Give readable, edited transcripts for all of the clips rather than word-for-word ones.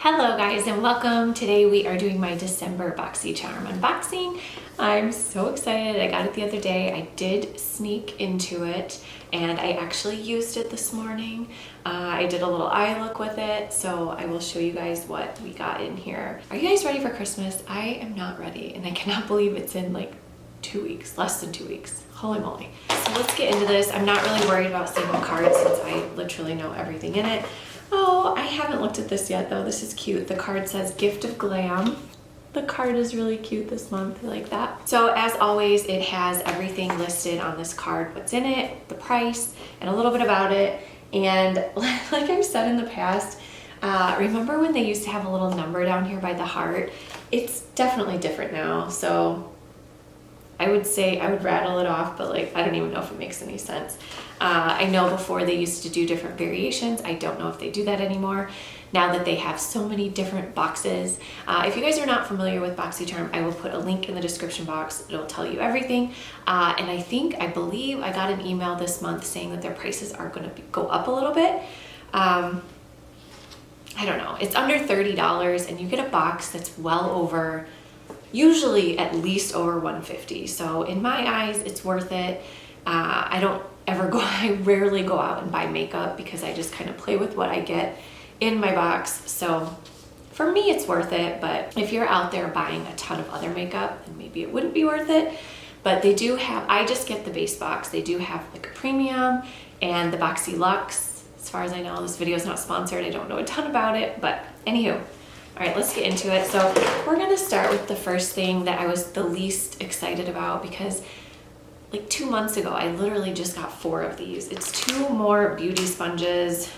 Hello guys and welcome. Today we are doing my December Boxycharm unboxing. I'm so excited. I got it the other day. I did sneak into it and I actually used it this morning. I did a little eye look with it, so I will show you guys what we got in here. Are you guys ready for Christmas? I am not ready and I cannot believe it's in like 2 weeks, less than 2 weeks. Holy moly. So let's get into this. I'm not really worried about single cards since I literally know everything in it. Oh, I haven't looked at this yet though. This is cute. The card says Gift of Glam. The card is really cute this month. I like that. So as always, it has everything listed on this card, what's in it, the price, and a little bit about it. And like I've said in the past, remember when they used to have a little number down here by the heart? It's definitely different now. So I would say I would rattle it off, but like I don't even know if it makes any sense. I know before they used to do different variations. I don't know if they do that anymore now that they have so many different boxes. If you guys are not familiar with BoxyCharm, I will put a link in the description box. It'll tell you everything. And I believe I got an email this month saying that their prices are going to go up a little bit. I don't know. It's under $30 and you get a box that's well over, usually at least over $150. So in my eyes, it's worth it. I rarely go out and buy makeup because I just kind of play with what I get in my box. So for me, it's worth it. But if you're out there buying a ton of other makeup, then maybe it wouldn't be worth it. But they do have, I just get the base box. They do have like a premium and the Boxy Luxe. As far as I know, this video is not sponsored. I don't know a ton about it, but anywho. All right, let's get into it. So we're gonna start with the first thing that I was the least excited about because like 2 months ago, I literally just got 4 of these. It's 2 more beauty sponges.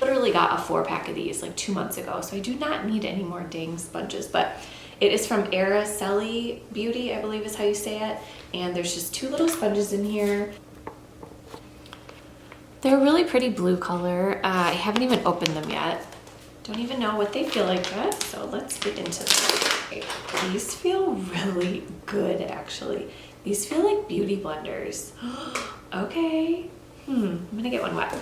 Literally got a 4-pack of these like 2 months ago. So I do not need any more dang sponges, but it is from Araceli Beauty, I believe is how you say it. And there's just 2 little sponges in here. They're really pretty blue color. I haven't even opened them yet. Don't even know what they feel like yet, so let's get into them. Okay. These feel really good, actually. These feel like beauty blenders. Okay. I'm gonna get one wet.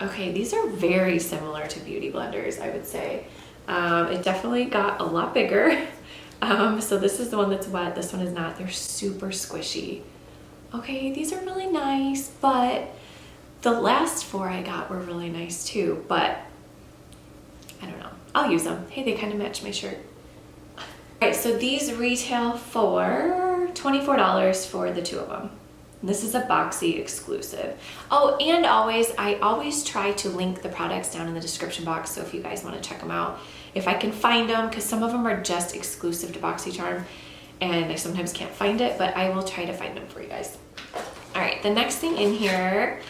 Okay, these are very similar to beauty blenders, I would say. It definitely got a lot bigger. So this is the one that's wet. This one is not. They're super squishy. Okay, these are really nice, but the last 4 I got were really nice too, but I don't know. I'll use them. Hey, they kind of match my shirt. All right, so these retail for $24 for the 2 of them. This is a Boxy exclusive. Oh, and I always try to link the products down in the description box, so if you guys want to check them out, if I can find them, because some of them are just exclusive to BoxyCharm, and I sometimes can't find it, but I will try to find them for you guys. All right, the next thing in here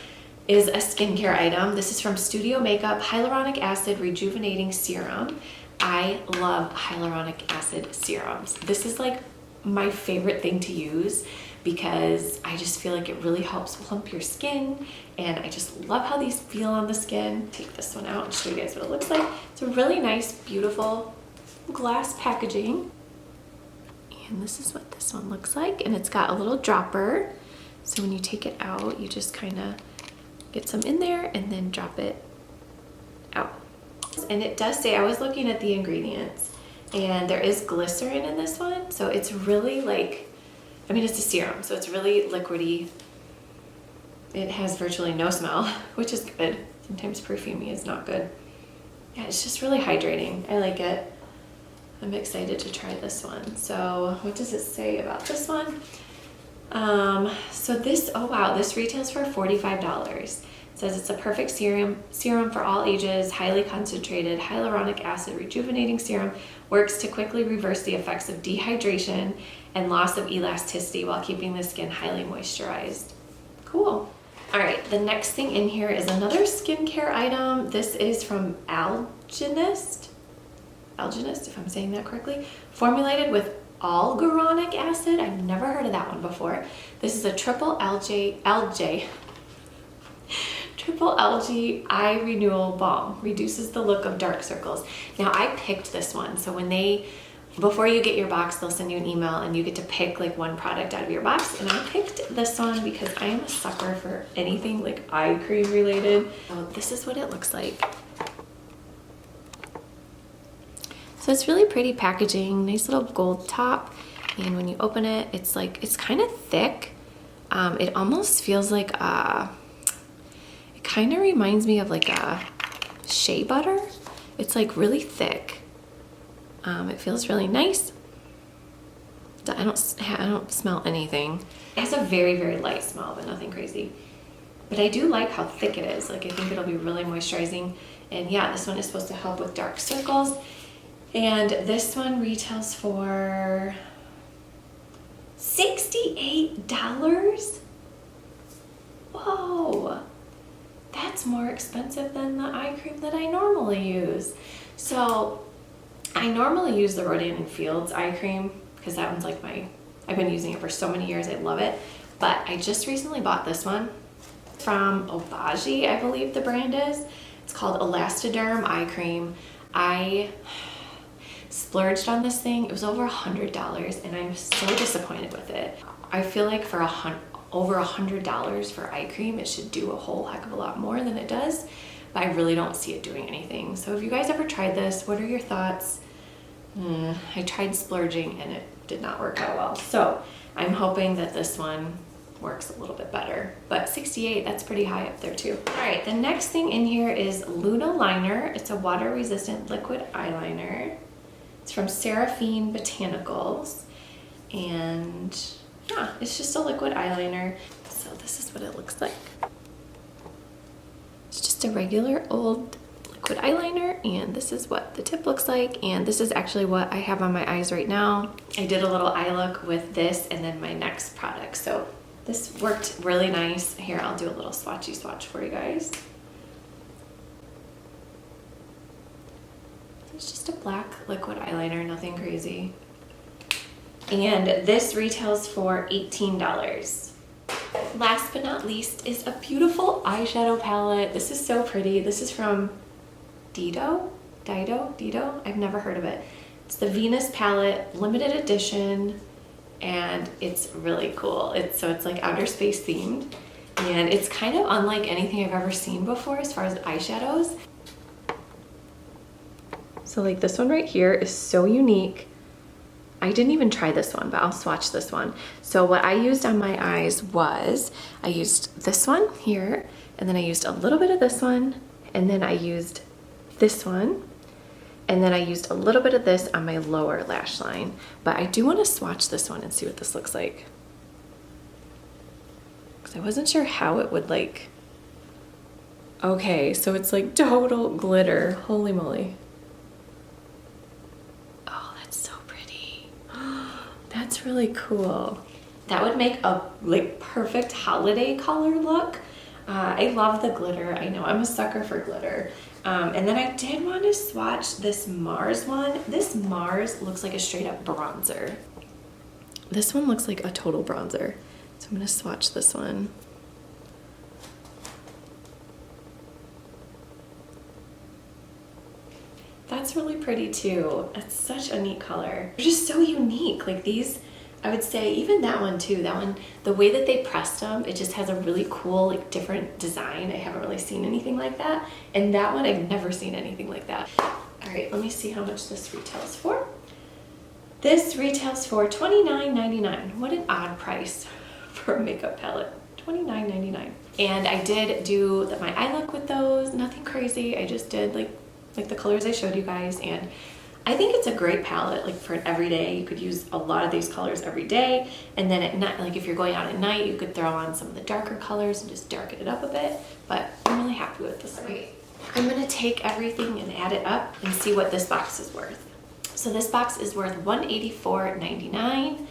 is a skincare item. This is from Studio Makeup Hyaluronic Acid Rejuvenating Serum. I love hyaluronic acid serums. This is like my favorite thing to use because I just feel like it really helps plump your skin, and I just love how these feel on the skin. Take this one out and show you guys what it looks like. It's a really nice, beautiful glass packaging. And this is what this one looks like. And it's got a little dropper. So when you take it out, you just kind of get some in there and then drop it out. And it does say, I was looking at the ingredients, and there is glycerin in this one. So it's really like, I mean, it's a serum, so it's really liquidy. It has virtually no smell, which is good. Sometimes perfumey is not good. Yeah, it's just really hydrating. I like it. I'm excited to try this one. So what does it say about this one? So this, oh wow, this retails for $45. It says it's a perfect serum for all ages, highly concentrated hyaluronic acid rejuvenating serum, works to quickly reverse the effects of dehydration and loss of elasticity while keeping the skin highly moisturized. Cool. All right, the next thing in here is another skincare item. This is from Algenist, if I'm saying that correctly, formulated with alguronic acid. I've never heard of that one before. This is a triple algae eye renewal balm. Reduces the look of dark circles. Now I picked this one. So before you get your box, they'll send you an email and you get to pick like one product out of your box. And I picked this one because I am a sucker for anything like eye cream related. So this is what it looks like. So it's really pretty packaging, nice little gold top. And when you open it, it's like, it's kind of thick. It almost feels like it kind of reminds me of like a shea butter. It's like really thick. It feels really nice. I don't smell anything. It has a very, very light smell, but nothing crazy. But I do like how thick it is. Like, I think it'll be really moisturizing. And yeah, this one is supposed to help with dark circles. And this one retails for $68. Whoa, that's more expensive than the eye cream that I normally use. So I normally use the Rodan & Fields eye cream because that one's like I've been using it for so many years. I love it. But I just recently bought this one from Obagi, I believe the brand is. It's called Elastoderm Eye Cream. I splurged on this thing. It was over $100 and I'm so disappointed with it. I feel like for over $100 for eye cream, it should do a whole heck of a lot more than it does, but I really don't see it doing anything. So if you guys ever tried this, what are your thoughts? I tried splurging and it did not work out well. So I'm hoping that this one works a little bit better, but 68, that's pretty high up there too. All right, the next thing in here is Luna Liner. It's a water resistant liquid eyeliner. It's from Seraphine Botanicals, and yeah, it's just a liquid eyeliner. So this is what it looks like. It's just a regular old liquid eyeliner, and this is what the tip looks like, and this is actually what I have on my eyes right now. I did a little eye look with this and then my next product, so this worked really nice. Here, I'll do a little swatchy swatch for you guys. It's just a black liquid eyeliner, nothing crazy. And this retails for $18. Last but not least is a beautiful eyeshadow palette. This is so pretty. This is from Dido? I've never heard of it. It's the Venus palette, limited edition, and it's really cool. So it's like outer space themed, and it's kind of unlike anything I've ever seen before as far as eyeshadows. So like this one right here is so unique. I didn't even try this one, but I'll swatch this one. So what I used on my eyes was, I used this one here, and then I used a little bit of this one, and then I used this one, and then I used a little bit of this on my lower lash line. But I do want to swatch this one and see what this looks like, because I wasn't sure how it would like. Okay, so it's like total glitter. Holy moly. Oh, that's so pretty. That's really cool. That would make a like perfect holiday color look. I love the glitter. I know I'm a sucker for glitter. And then I did want to swatch this Mars one. This Mars looks like a straight up bronzer. This one looks like a total bronzer. So I'm going to swatch this one. That's really pretty too. It's such a neat color. They're just so unique. Like these, I would say even that one too. That one, the way that they pressed them, it just has a really cool, like different design. I haven't really seen anything like that. And that one, I've never seen anything like that. All right, let me see how much this retails for. This retails for $29.99. What an odd price for a makeup palette. $29.99. And I did do my eye look with those. Nothing crazy. I just did like the colors I showed you guys, and I think it's a great palette, like for an everyday. You could use a lot of these colors every day, and then at night, like if you're going out at night, you could throw on some of the darker colors and just darken it up a bit. But I'm really happy with this one. I'm gonna take everything and add it up and see what this box is worth. So this box is worth $184.99,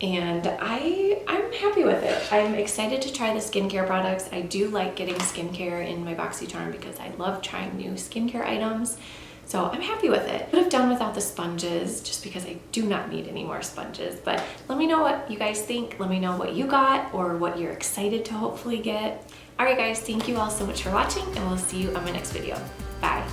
and I'm happy with it. I'm excited to try the skincare products. I do like getting skincare in my BoxyCharm because I love trying new skincare items. So I'm happy with it. Could have done without the sponges just because I do not need any more sponges. But let me know what you guys think. Let me know what you got or what you're excited to hopefully get. All right guys, thank you all so much for watching, and we'll see you on my next video. Bye.